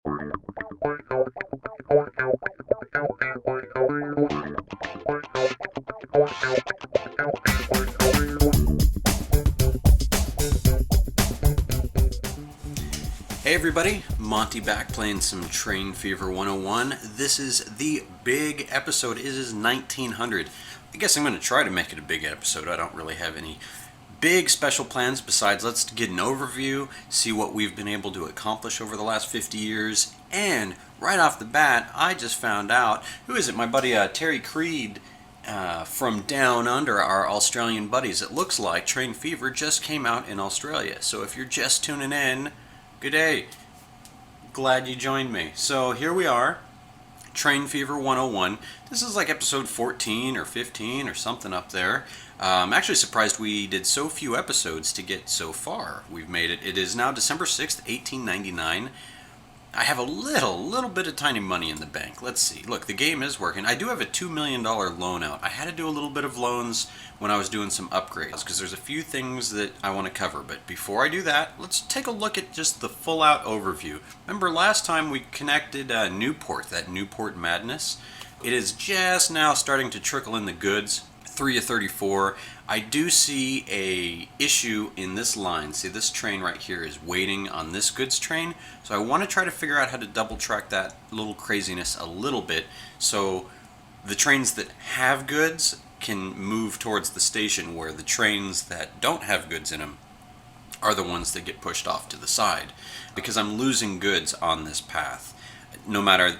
Hey everybody, Monty back playing some Train Fever 101. This is the big episode. It is 1900. I guess I'm going to try to make it a big episode. I don't really have any big special plans besides let's get an overview, see what we've been able to accomplish over the last 50 years. And right off the bat, I just found out, who is it? My buddy Terry Creed from Down Under, our Australian buddies. It looks like Train Fever just came out in Australia. So if you're just tuning in, good day. Glad you joined me. So here we are, Train Fever 101. This is like episode 14 or 15 or something up there. I'm actually surprised we did so few episodes to get so far. We've made it. It is now December 6th, 1899. I have a little bit of tiny money in the bank. Let's see. Look, the game is working. I do have a $2 million loan out. I had to do a little bit of loans when I was doing some upgrades because there's a few things that I want to cover. But before I do that, let's take a look at just the full out overview. Remember last time we connected Newport, that Newport madness? It is just now starting to trickle in the goods. 3 of 34. I do see a issue in this line. See, this train right here is waiting on this goods train. So I want to try to figure out how to double track that little craziness a little bit so the trains that have goods can move towards the station, where the trains that don't have goods in them are the ones that get pushed off to the side, because I'm losing goods on this path. No matter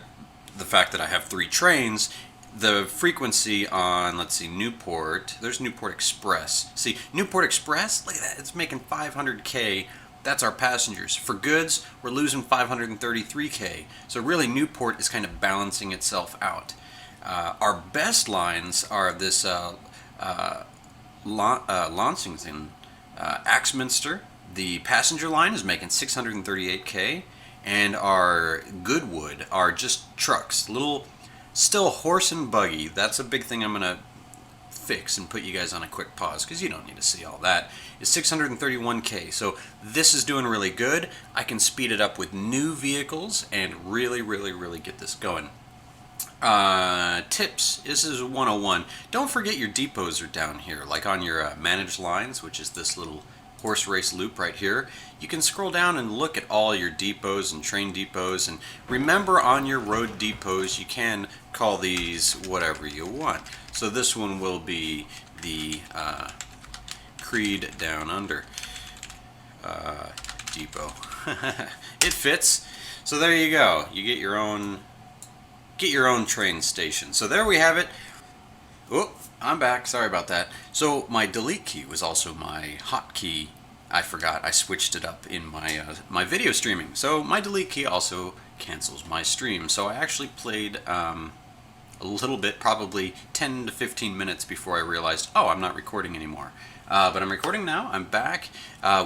the fact that I have 3 trains, the frequency on, let's see, Newport, there's Newport Express. See, Newport Express, look at that, it's making 500K. That's our passengers. For goods, we're losing 533K. So really, Newport is kind of balancing itself out. Our best lines are this Launceston, Axminster. The passenger line is making 638K. And our Goodwood are just trucks, little... Still horse and buggy. That's a big thing I'm going to fix and put you guys on a quick pause because you don't need to see all that. It's 631K. So this is doing really good. I can speed it up with new vehicles and really get this going. Tips. This is 101. Don't forget your depots are down here, like on your managed lines, which is this little horse race loop right here. You can scroll down and look at all your depots and train depots, and remember on your road depots you can call these whatever you want. So this one will be the Creed Down Under depot. It fits. So there you go. You get your own train station. So there we have it. Oh, I'm back. Sorry about that. So my delete key was also my hotkey. I forgot. I switched it up in my my video streaming. So my delete key also cancels my stream. So I actually played a little bit, probably 10 to 15 minutes before I realized, oh, I'm not recording anymore. But I'm recording now. I'm back.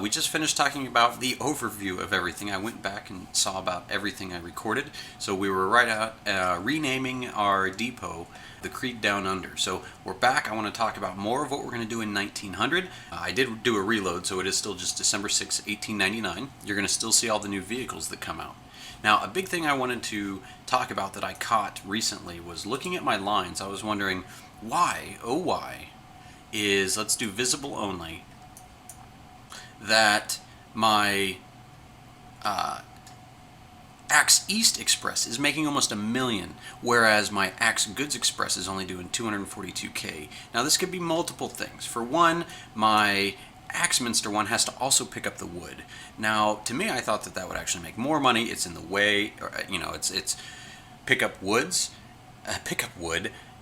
We just finished talking about the overview of everything. I went back and saw about everything I recorded. So we were right out renaming our depot the Creed Down Under. So we're back. I want to talk about more of what we're going to do in 1900. I did do a reload, so it is still just December 6, 1899. You're going to still see all the new vehicles that come out. Now, a big thing I wanted to talk about that I caught recently was looking at my lines. I was wondering why, oh why, is, let's do visible only, that my Axe East Express is making almost $1 million, whereas my Axe Goods Express is only doing 242K. Now this could be multiple things. For one, my Axminster one has to also pick up the wood. Now, to me, I thought that that would actually make more money. It's in the way, or, you know, it's pick up wood,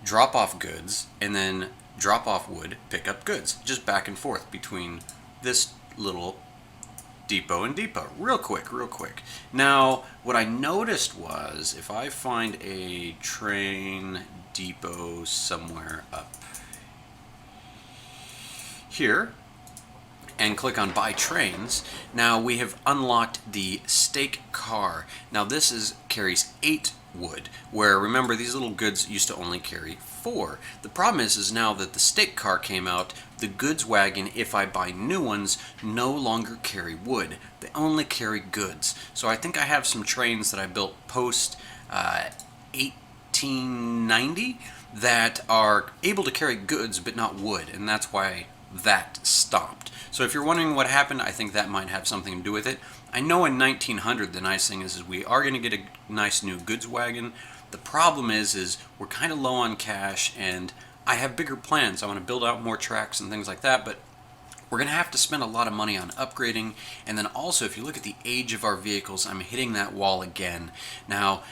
drop off goods, and then drop off wood, pick up goods. Just back and forth between this little depot and depot. Real quick. Now, what I noticed was, if I find a train depot somewhere up here, and click on Buy Trains, now we have unlocked the Stake Car. Now this carries 8 would. Where, remember, these little goods used to only carry 4. The problem is now that the state car came out, the goods wagon, if I buy new ones, no longer carry wood. They only carry goods. So I think I have some trains that I built post 1890 that are able to carry goods but not wood, and that's why that stopped. So if you're wondering what happened, I think that might have something to do with it. I know in 1900 the nice thing is we are going to get a nice new goods wagon. The problem is we're kind of low on cash, and I have bigger plans. I want to build out more tracks and things like that, but we're going to have to spend a lot of money on upgrading. And then also, if you look at the age of our vehicles, I'm hitting that wall again. Now,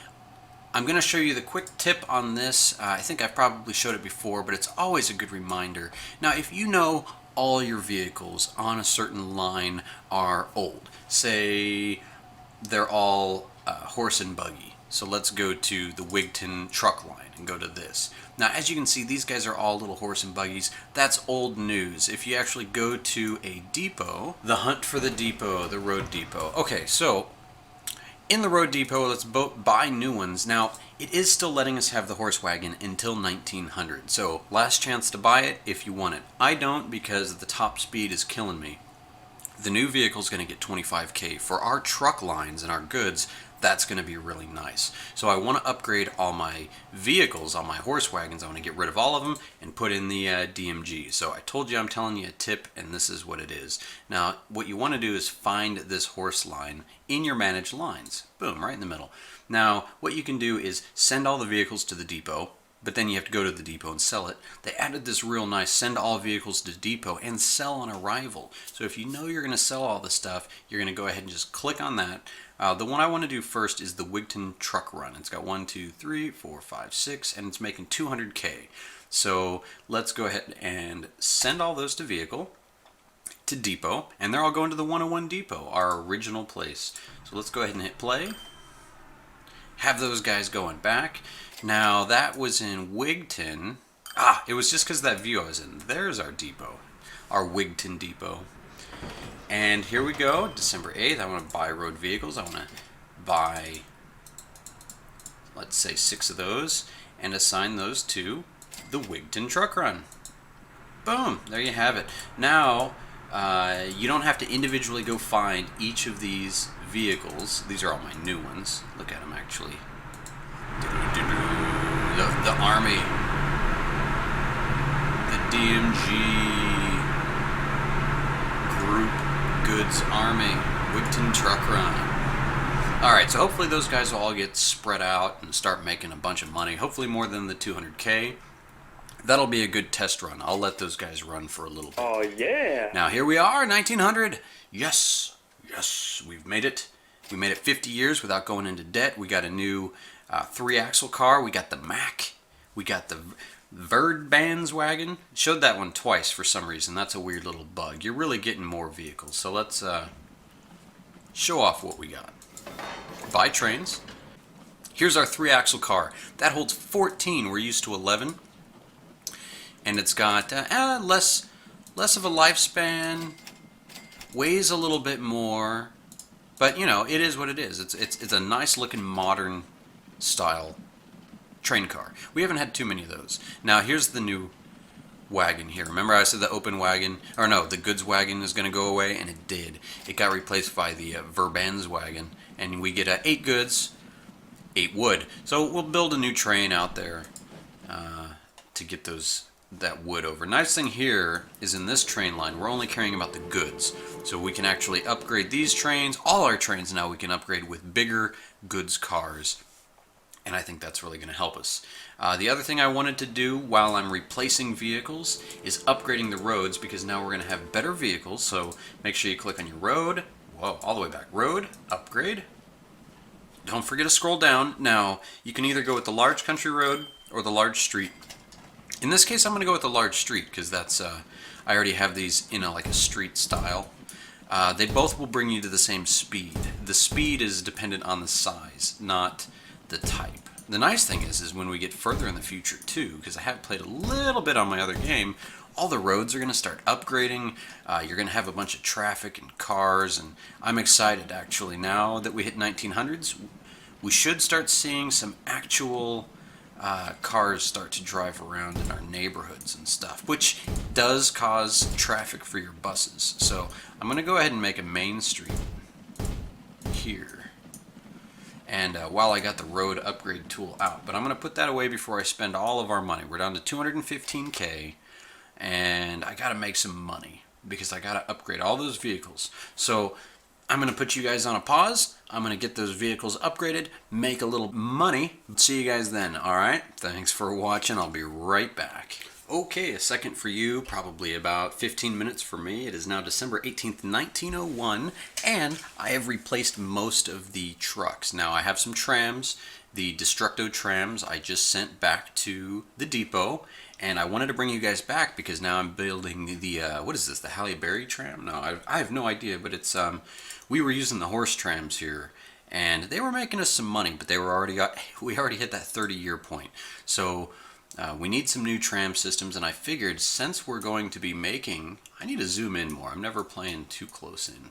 I'm going to show you the quick tip on this. I think I've probably showed it before, but it's always a good reminder. Now, if you know all your vehicles on a certain line are old, say they're all horse and buggy, so let's go to the Wigton truck line and go to this. Now, as you can see, these guys are all little horse and buggies. That's old news. If you actually go to a depot, the hunt for the depot, the road depot. Okay, so in the road depot, let's buy new ones. Now, it is still letting us have the horse wagon until 1900. So, last chance to buy it if you want it. I don't, because the top speed is killing me. The new vehicle is going to get 25K. For our truck lines and our goods, that's going to be really nice. So I want to upgrade all my vehicles, all my horse wagons. I want to get rid of all of them and put in the DMG. So I told you I'm telling you a tip, and this is what it is. Now, what you want to do is find this horse line in your managed lines. Boom, right in the middle. Now, what you can do is send all the vehicles to the depot, but then you have to go to the depot and sell it. They added this real nice send all vehicles to depot and sell on arrival. So if you know you're going to sell all the stuff, you're going to go ahead and just click on that. The one I want to do first is the Wigton truck run. It's got 1, 2, 3, 4, 5, 6, and it's making 200K. So let's go ahead and send all those to vehicle, to depot, and they're all going to the 101 depot, our original place. So let's go ahead and hit play. Have those guys going back. Now, that was in Wigton. It was just because of that view I was in. There's our depot, our Wigton depot. And here we go, December 8th. I want to buy road vehicles. I want to buy, let's say, 6 of those and assign those to the Wigton truck run. Boom, there you have it. Now, you don't have to individually go find each of these vehicles. These are all my new ones. Look at them, actually. The Army, the DMG Group Goods Army, Wigton Truck Run. Alright, so hopefully those guys will all get spread out and start making a bunch of money, hopefully more than the 200K. That'll be a good test run. I'll let those guys run for a little bit. Oh, yeah. Now, here we are, 1900. Yes, we've made it. We made it 50 years without going into debt. We got a new 3-axle car. We got the Mack. We got the Verdbands wagon. Showed that one twice for some reason. That's a weird little bug. You're really getting more vehicles. So let's show off what we got. Buy trains. Here's our 3-axle car. That holds 14. We're used to 11. And it's got less of a lifespan. Weighs a little bit more. But, you know, it is what it is. It's a nice looking modern style train car. We haven't had too many of those. Now, here's the new wagon here. Remember I said the open wagon, or no, the goods wagon is going to go away, and it did. It got replaced by the Verdbands wagon, and we get 8 goods, 8 wood. So we'll build a new train out there to get that wood over. Nice thing here is in this train line, we're only caring about the goods. So we can actually upgrade these trains. All our trains now we can upgrade with bigger goods cars. And I think that's really going to help us. The other thing I wanted to do while I'm replacing vehicles is upgrading the roads, because now we're going to have better vehicles. So make sure you click on your road. Whoa, all the way back. Road, upgrade. Don't forget to scroll down. Now, you can either go with the large country road or the large street. In this case, I'm going to go with the large street, because that's I already have these in like a street style. They both will bring you to the same speed. The speed is dependent on the size, not the type. The nice thing is when we get further in the future too, because I have played a little bit on my other game, all the roads are going to start upgrading. You're going to have a bunch of traffic and cars, and I'm excited actually. Now that we hit 1900s, we should start seeing some actual cars start to drive around in our neighborhoods and stuff, which does cause traffic for your buses. So I'm going to go ahead and make a main street here. And while I got the road upgrade tool out, but I'm going to put that away before I spend all of our money. We're down to 215K, and I got to make some money because I got to upgrade all those vehicles. So I'm going to put you guys on a pause. I'm going to get those vehicles upgraded, make a little money. See you guys then, alright? Thanks for watching. I'll be right back. Okay, a second for you, probably about 15 minutes for me. It is now December 18th, 1901, and I have replaced most of the trucks. Now, I have some trams. The Destructo trams I just sent back to the depot, and I wanted to bring you guys back because now I'm building the, what is this, the Halle Berry tram? No, I have no idea, but it's, we were using the horse trams here, and they were making us some money, but we already hit that 30-year point. So we need some new tram systems, and I figured since we're going to be making, I need to zoom in more. I'm never playing too close in.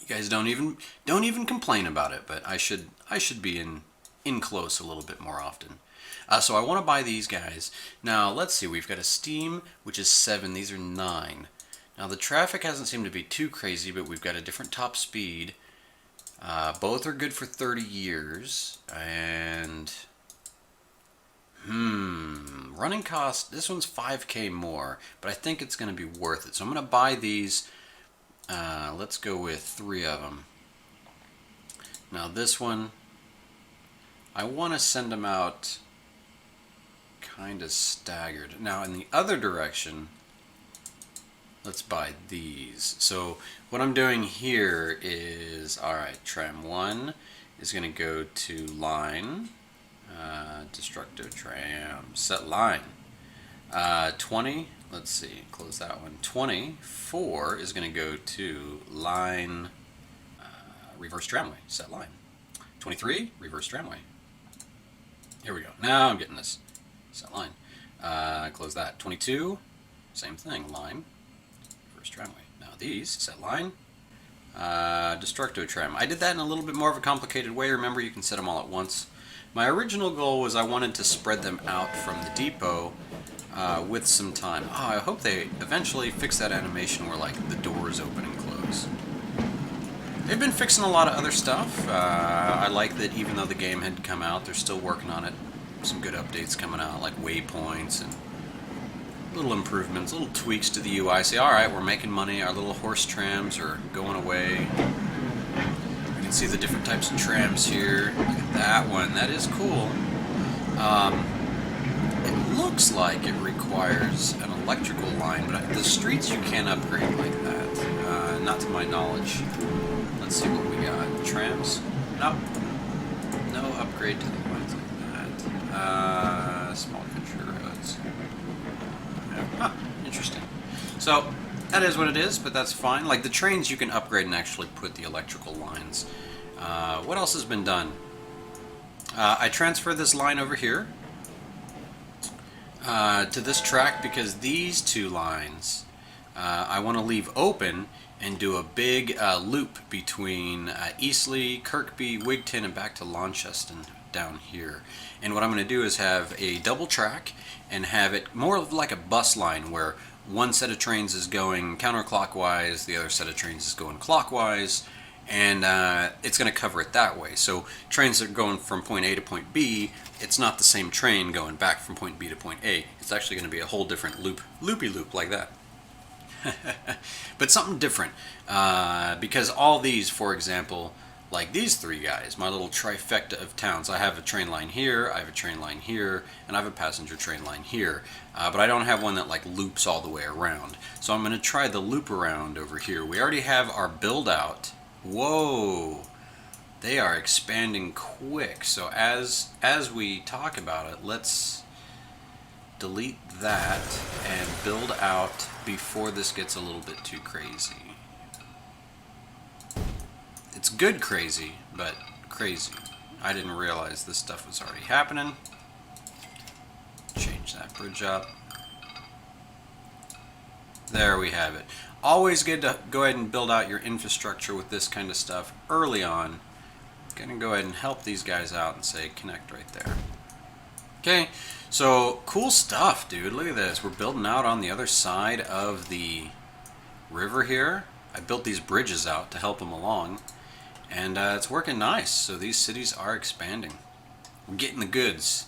You guys don't even complain about it, but I should be in close a little bit more often. So I want to buy these guys. Now let's see, we've got a steam, which is 7. These are 9. Now the traffic hasn't seemed to be too crazy, but we've got a different top speed. Both are good for 30 years, and running cost, this one's 5K more, but I think it's going to be worth it. So I'm going to buy these. Let's go with 3 of them. Now this one, I want to send them out kind of staggered. Now in the other direction, let's buy these. So what I'm doing here is, alright, tram 1 is going to go to line, Destructo tram, set line. 20, let's see, close that one. 24 is going to go to line, reverse tramway, set line. 23, reverse tramway. Here we go. Now I'm getting this. Set line. Close that. 22, same thing, line, reverse tramway. Now these, set line, Destructo tram. I did that in a little bit more of a complicated way. Remember, you can set them all at once. My original goal was I wanted to spread them out from the depot with some time. Oh, I hope they eventually fix that animation where like the doors open and close. They've been fixing a lot of other stuff. I like that even though the game had come out, they're still working on it. Some good updates coming out, like waypoints and little improvements, little tweaks to the UI. Say, alright, we're making money, our little horse trams are going away. You can see the different types of trams here. Look at that one, that is cool. It looks like it requires an electrical line, but the streets you can't upgrade like that. Not to my knowledge. Let's see what we got. Trams? Nope. No upgrade to the lines like that. Small country roads. Huh, interesting. So, that is what it is, but that's fine. Like the trains you can upgrade and actually put the electrical lines. What else has been done? I transferred this line over here to this track because these 2 lines I want to leave open and do a big loop between Eastleigh, Kirkby, Wigton, and back to Launceston down here. And what I'm going to do is have a double track and have it more like a bus line where one set of trains is going counterclockwise, the other set of trains is going clockwise, and it's going to cover it that way. So trains that are going from point A to point B, it's not the same train going back from point B to point A. It's actually going to be a whole different loopy-loop like that. But something different, because all these, for example, like these 3 guys, my little trifecta of towns, I have a train line here, I have a train line here, and I have a passenger train line here, but I don't have one that like loops all the way around. So I'm going to try the loop around over here. We already have our build out. Whoa, they are expanding quick. So as we talk about it, let's delete that and build out before this gets a little bit too crazy. It's good crazy, but crazy. I didn't realize this stuff was already happening. Change that bridge up. There we have it. Always good to go ahead and build out your infrastructure with this kind of stuff early on. Gonna go ahead and help these guys out and say connect right there. Okay, so cool stuff, dude. Look at this. We're building out on the other side of the river here. I built these bridges out to help them along, and it's working nice. So these cities are expanding. We're getting the goods.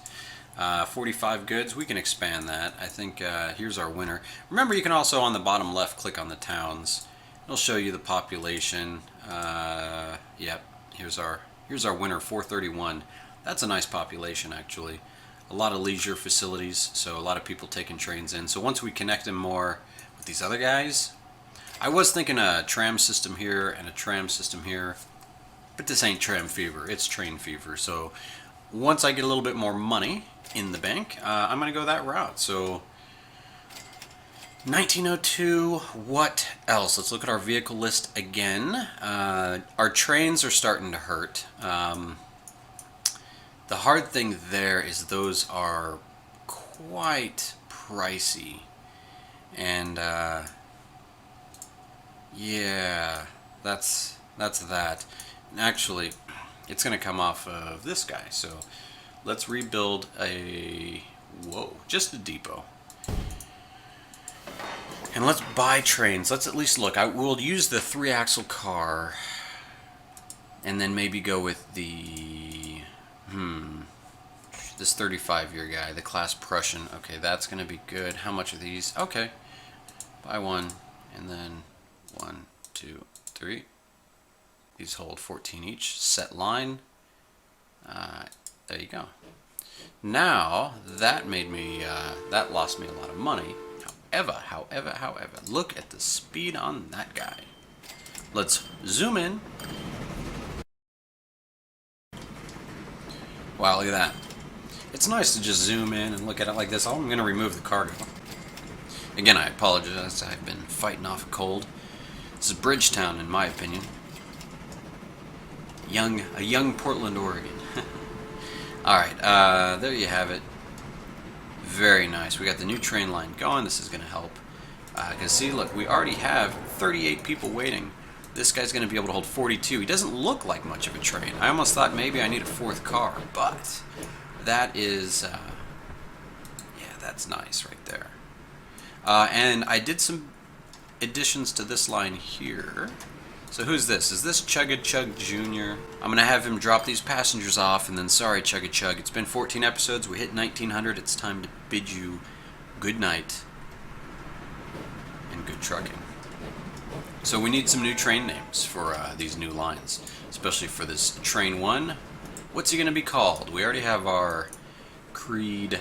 45 goods, we can expand that. I think here's our winner. Remember, you can also on the bottom left click on the towns. It'll show you the population. Yep, here's our winner, 431. That's a nice population, actually. A lot of leisure facilities, so a lot of people taking trains in. So once we connect them more with these other guys, I was thinking a tram system here and a tram system here, but this ain't tram fever, it's train fever. So once I get a little bit more money in the bank, I'm going to go that route. So 1902, what else? Let's look at our vehicle list again. Our trains are starting to hurt. The hard thing there is those are quite pricey. And yeah, that's that. And actually, it's going to come off of this guy. So let's rebuild just a depot. And let's buy trains. Let's at least look. We'll use the 3-axle car, and then maybe go with the this 35-year guy, the class Prussian. Okay, that's going to be good. How much are these? Okay, buy one, and then 1, 2, 3. These hold 14 each. Set line. There you go. Now that made me that lost me a lot of money. However, look at the speed on that guy. Let's zoom in. Wow, look at that. It's nice to just zoom in and look at it like this. I'm going to remove the cargo. Again, I apologize. I've been fighting off a cold. This is Bridgetown, in my opinion. A young Portland, Oregon. Alright, there you have it. Very nice. We got the new train line going. This is going to help. Because see, look, we already have 38 people waiting. This guy's going to be able to hold 42. He doesn't look like much of a train. I almost thought maybe I need a 4th car, but that is, yeah, that's nice right there. And I did some additions to this line here. So who's this? Is this Chugga Chug Jr.? I'm going to have him drop these passengers off, and then sorry, Chugga Chug. It's been 14 episodes. We hit 1900. It's time to bid you good night and good trucking. So we need some new train names for these new lines, especially for this Train 1. What's he going to be called? We already have our Creed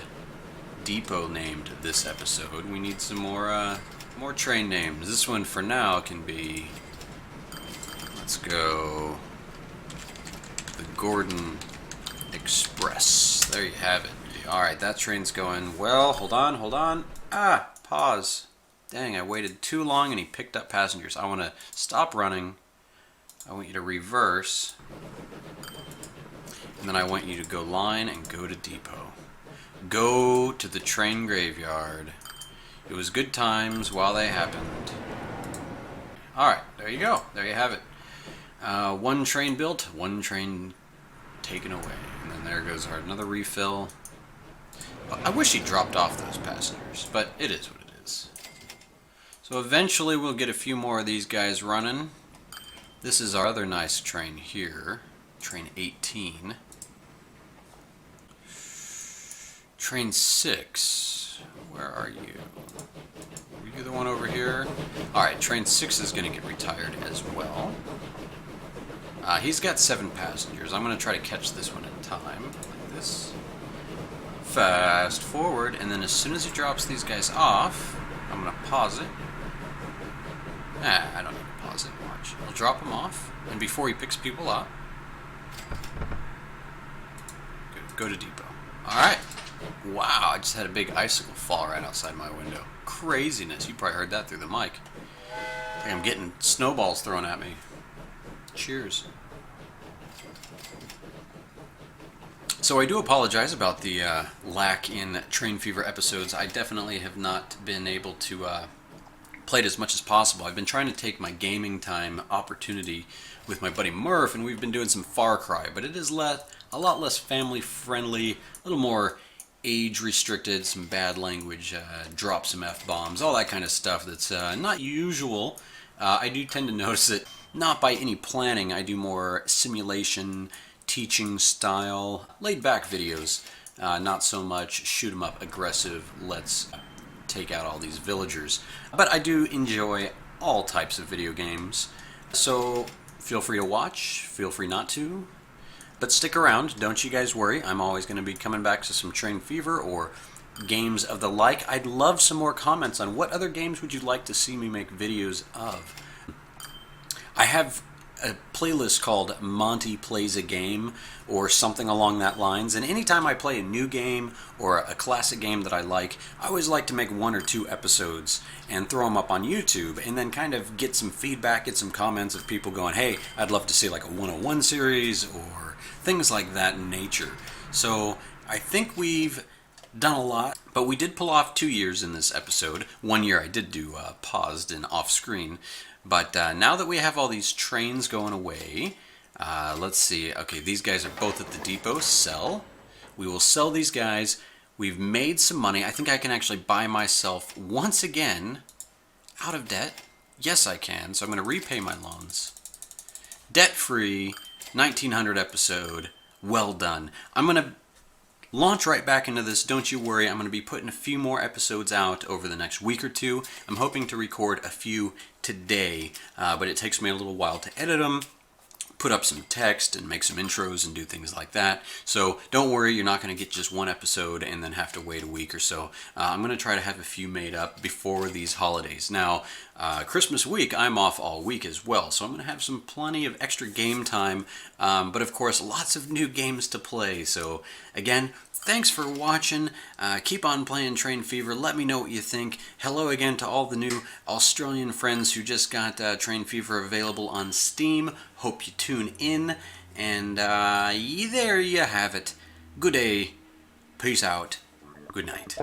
Depot named this episode. We need some more train names. This one for now can be... Let's go the Gordon Express. There you have it. Alright, that train's going well. Hold on. Pause. Dang, I waited too long and he picked up passengers. I want to stop running. I want you to reverse. And then I want you to go line and go to depot. Go to the train graveyard. It was good times while they happened. Alright, there you go. There you have it. One train built, one train taken away. And then there goes our another refill. I wish he dropped off those passengers, but it is what it is. So eventually we'll get a few more of these guys running. This is our other nice train here. Train 18. Train 6. Where are you? Are you the one over here? Alright, train 6 is going to get retired as well. He's got 7 passengers. I'm going to try to catch this one in time, like this. Fast forward, and then as soon as he drops these guys off, I'm going to pause it. I don't need to pause it. Watch. I'll drop them off, and before he picks people up, go to depot. Alright. Wow, I just had a big icicle fall right outside my window. Craziness. You probably heard that through the mic. I think I'm getting snowballs thrown at me. Cheers. So I do apologize about the lack in Train Fever episodes. I definitely have not been able to played as much as possible. I've been trying to take my gaming time opportunity with my buddy Murph, and we've been doing some Far Cry, but it is a lot less family friendly, a little more age restricted, some bad language, drop some F-bombs, all that kind of stuff that's not usual. I do tend to notice it, not by any planning. I do more simulation, teaching style, laid back videos, not so much shoot 'em up aggressive, let's take out all these villagers. But I do enjoy all types of video games, so feel free to watch, feel free not to. But stick around, don't you guys worry. I'm always going to be coming back to some Train Fever or games of the like. I'd love some more comments on what other games would you like to see me make videos of. I have a playlist called Monty Plays a Game or something along that lines, and anytime I play a new game or a classic game that I like, I always like to make 1 or 2 episodes and throw them up on YouTube and then kind of get some feedback, get some comments of people going, hey, I'd love to see like a 101 series or things like that in nature. So I think we've done a lot, but we did pull off 2 years in this episode. 1 year I did do paused and off screen. But now that we have all these trains going away, let's see. Okay, these guys are both at the depot. Sell. We will sell these guys. We've made some money. I think I can actually buy myself once again out of debt. Yes, I can. So I'm going to repay my loans. Debt-free, 1900 episode. Well done. I'm going to launch right back into this. Don't you worry. I'm going to be putting a few more episodes out over the next week or two. I'm hoping to record a few today, but it takes me a little while to edit them, put up some text and make some intros and do things like that. So don't worry, you're not going to get just one episode and then have to wait a week or so. I'm going to try to have a few made up before these holidays. Now, Christmas week, I'm off all week as well, so I'm going to have some plenty of extra game time, but of course, lots of new games to play. So again, thanks for watching. Keep on playing Train Fever. Let me know what you think. Hello again to all the new Australian friends who just got Train Fever available on Steam. Hope you tune in. And there you have it. Good day. Peace out. Good night.